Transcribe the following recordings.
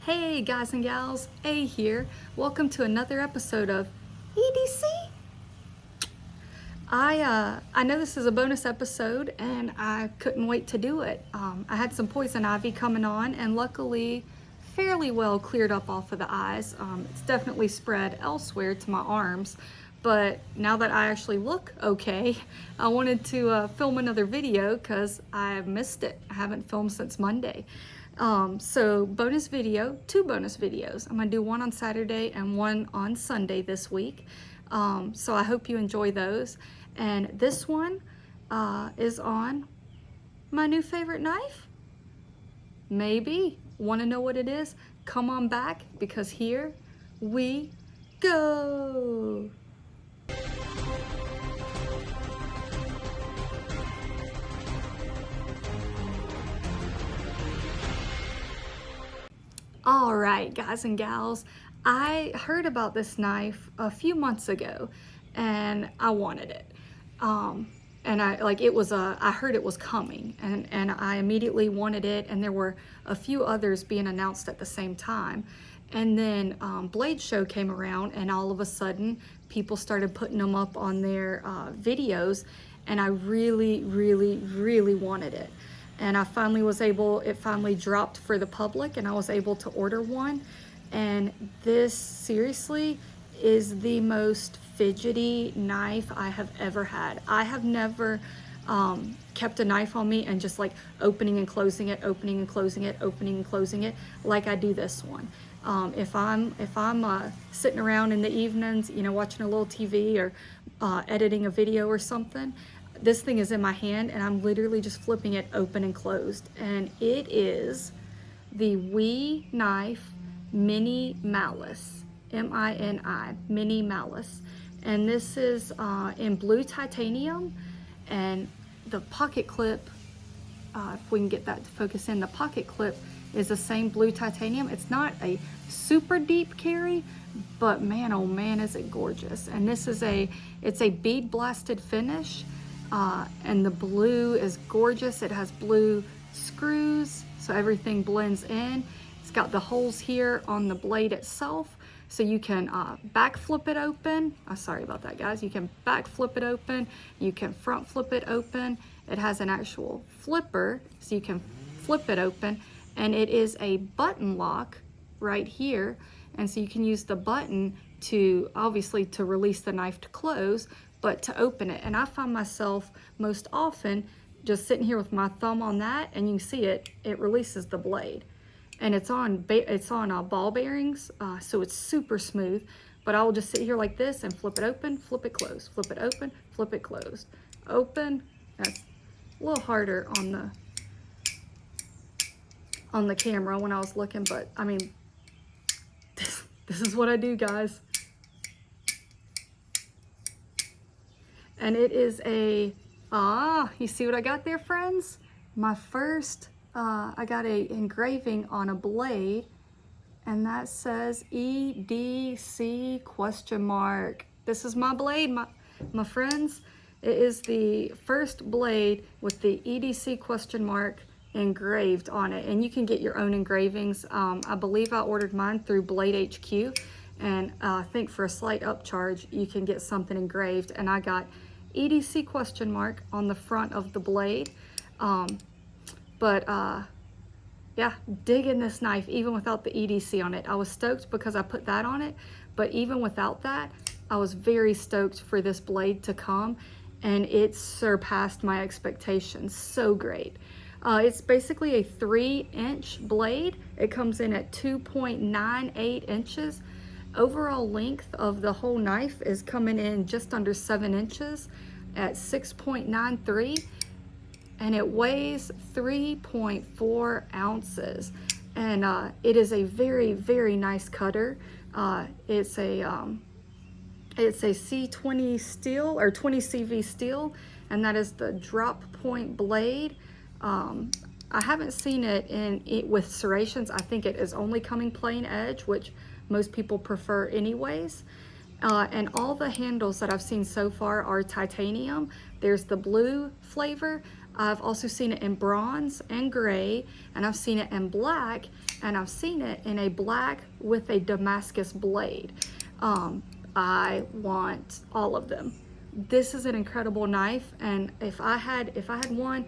Hey guys and gals, A here. Welcome to another episode of EDC. I know this is a bonus episode and I couldn't wait to do it. I had some poison ivy coming on and luckily fairly well cleared up off of the eyes. It's definitely spread elsewhere to my arms, but now that I actually look okay, I wanted to film another video because I missed it. I haven't filmed since Monday. So bonus video, two bonus videos. I'm gonna do one on Saturday and one on Sunday this week. So I hope you enjoy those. And this one is on my new favorite knife. Maybe. Want to know what it is? Come on back because here we go. All right, guys and gals, I heard about this knife a few months ago and I wanted it. And I heard it was coming and I immediately wanted it, and there were a few others being announced at the same time. And then Blade Show came around and all of a sudden people started putting them up on their videos, and I really wanted it. And I finally was able, it finally dropped for the public and I was able to order one. And this seriously is the most fidgety knife I have ever had. I have never kept a knife on me and just like opening and closing it, opening and closing it, opening and closing it like I do this one. If I'm sitting around in the evenings, you know, watching a little TV or editing a video or something, this thing is in my hand and I'm literally just flipping it open and closed. And it is the Wee Knife Mini Malice, M-I-N-I, Mini Malice. And this is in blue titanium, and the pocket clip, if we can get that to focus in, the pocket clip is the same blue titanium. It's not a super deep carry, but man, oh man, is it gorgeous. And this is it's a bead blasted finish. And the blue is gorgeous. It has blue screws, so everything blends in. It's got the holes here on the blade itself, so you can back flip it open. Sorry about that, guys. You can back flip it open. You can front flip it open. It has an actual flipper, so you can flip it open. And it is a button lock right here. And so you can use the button to, obviously, to release the knife to close, but to open it. And I find myself most often just sitting here with my thumb on that, and you can see it releases the blade. And it's on ball bearings, so it's super smooth. But I will just sit here like this and flip it open, flip it closed, flip it open, flip it closed. Open. That's a little harder on the camera when I was looking, but I mean, this is what I do, guys. And it is you see what I got there, friends? My first, I got a engraving on a blade, and that says EDC question mark. This is my blade, my friends. It is the first blade with the EDC question mark engraved on it, and you can get your own engravings. I believe I ordered mine through Blade HQ, and I think for a slight upcharge, you can get something engraved, and I got EDC question mark on the front of the blade. Yeah, digging this knife even without the EDC on it. I was stoked because I put that on it, but even without that, I was very stoked for this blade to come, and it surpassed my expectations. So great. It's basically a 3-inch blade. It comes in at 2.98 inches. Overall length of the whole knife is coming in just under 7 inches at 6.93, and it weighs 3.4 ounces. And it is a very nice cutter. It's a C20 steel, or 20 CV steel, and that is the drop point blade. I haven't seen it with serrations. I think it is only coming plain edge, which most people prefer anyways. And all the handles that I've seen so far are titanium. There's the blue flavor, I've also seen it in bronze and gray, and I've seen it in black, and I've seen it in a black with a Damascus blade. I want all of them. This is an incredible knife, and if I had one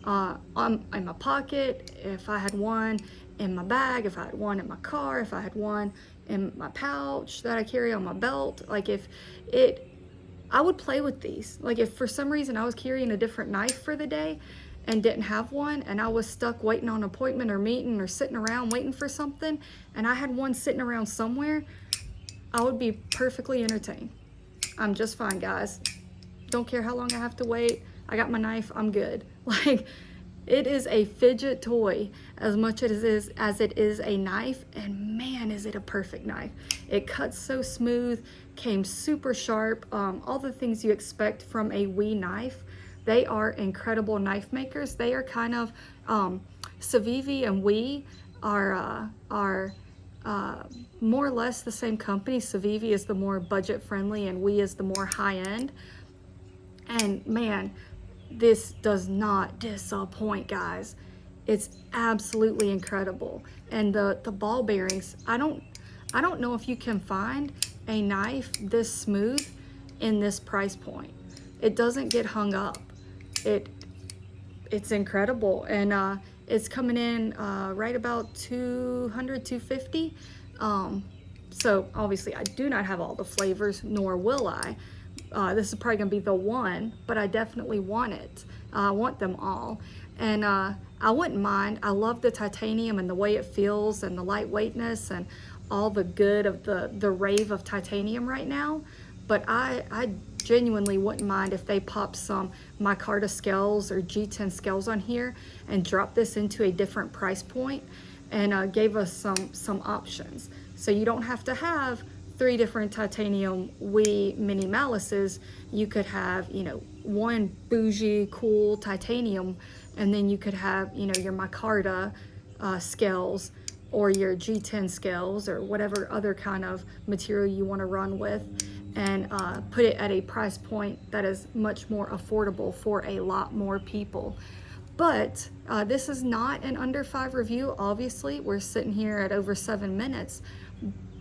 in my pocket, if I had one in my bag, if I had one in my car, if I had one in my pouch that I carry on my belt, like I would play with these. Like if for some reason I was carrying a different knife for the day and didn't have one, and I was stuck waiting on an appointment or meeting or sitting around waiting for something, and I had one sitting around somewhere, I would be perfectly entertained. I'm just fine, guys. Don't care how long I have to wait. I got my knife, I'm good. Like, it is a fidget toy as much as it is a knife, and man, is it a perfect knife. It cuts so smooth, came super sharp, all the things you expect from a WE knife. They are incredible knife makers. They are kind of, Civivi and WE are more or less the same company. Civivi is the more budget friendly and WE is the more high end. And man, this does not disappoint, guys. It's absolutely incredible. And the ball bearings, I don't know if you can find a knife this smooth in this price point. It doesn't get hung up. It's incredible. And it's coming in right about 200, 250. So obviously I do not have all the flavors, nor will I. This is probably gonna be the one, but I definitely want it. I want them all. And I wouldn't mind. I love the titanium and the way it feels and the lightweightness and all the good of the rave of titanium right now. But I genuinely wouldn't mind if they popped some micarta scales or G10 scales on here and dropped this into a different price point and gave us some options. So you don't have to have 3 different titanium WE mini Malices. You could have, one bougie, cool titanium, and then you could have, your micarta scales or your G10 scales or whatever other kind of material you want to run with, and put it at a price point that is much more affordable for a lot more people. But this is not an under 5 review, obviously. We're sitting here at over 7 minutes.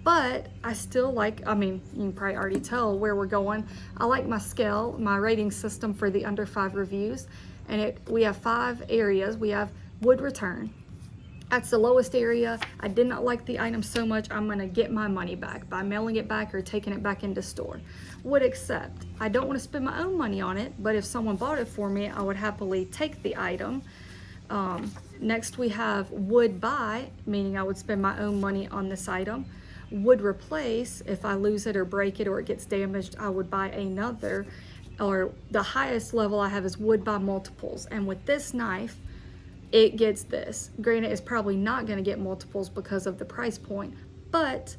But I still like, you can probably already tell where we're going. I like my scale, my rating system for the under 5 reviews. And we have 5 areas. We have would return. That's the lowest area. I did not like the item so much, I'm gonna get my money back by mailing it back or taking it back into store. Would accept. I don't wanna spend my own money on it, but if someone bought it for me, I would happily take the item. Next we have would buy, meaning I would spend my own money on this item. Would replace, if I lose it or break it or it gets damaged, I would buy another. Or the highest level I have is would buy multiples. And with this knife, it gets this. Granted, it's probably not gonna get multiples because of the price point, but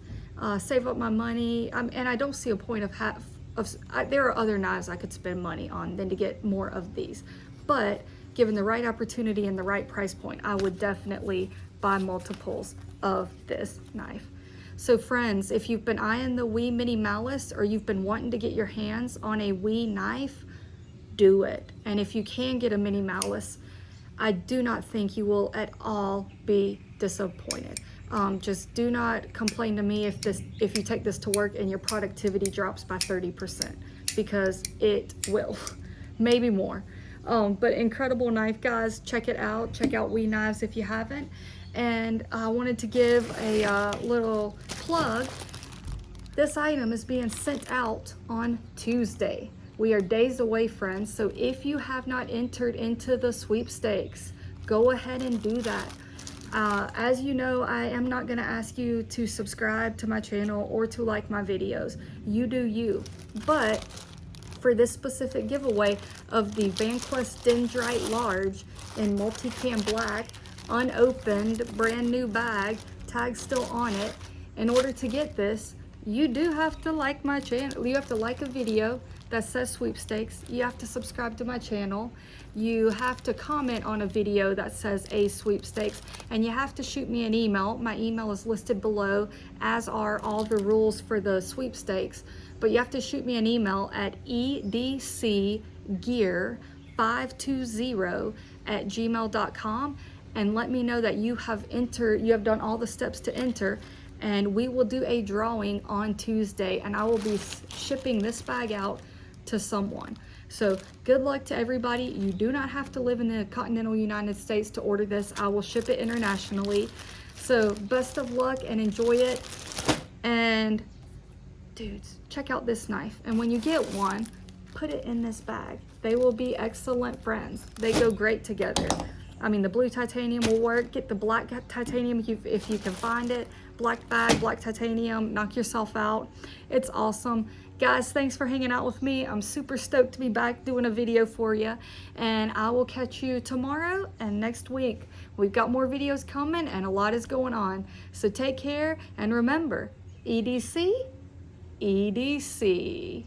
save up my money. And I don't see a point there are other knives I could spend money on than to get more of these. But given the right opportunity and the right price point, I would definitely buy multiples of this knife. So friends, if you've been eyeing the WE Mini Malice or you've been wanting to get your hands on a WE knife, do it. And if you can get a Mini Malice, I do not think you will at all be disappointed. Just do not complain to me if you take this to work and your productivity drops by 30%, because it will, maybe more. But incredible knife, guys. Check it out. Check out WE Knives if you haven't. And I wanted to give a little plug. This item is being sent out on Tuesday. We are days away, friends. So if you have not entered into the sweepstakes, go ahead and do that. As you know, I am not going to ask you to subscribe to my channel or to like my videos. You do you. But for this specific giveaway of the Vanquest Dendrite Large in multicam black, unopened, brand new bag, tag still on it, in order to get this, you do have to like my channel. You have to like a video that says sweepstakes. You have to subscribe to my channel. You have to comment on a video that says a sweepstakes, and you have to shoot me an email. My email is listed below, as are all the rules for the sweepstakes. But you have to shoot me an email at edcgear 520@gmail.com and let me know that you have done all the steps to enter, and we will do a drawing on Tuesday, and I will be shipping this bag out to someone. So good luck to everybody. You do not have to live in the continental United States to order this. I will ship it internationally. So best of luck and enjoy it. And dudes, check out this knife. And when you get one, put it in this bag. They will be excellent friends. They go great together. I mean, the blue titanium will work. Get the black titanium if you can find it. Black bag, black titanium, knock yourself out. It's awesome. Guys, thanks for hanging out with me. I'm super stoked to be back doing a video for you. And I will catch you tomorrow and next week. We've got more videos coming and a lot is going on. So take care and remember, EDC, EDC.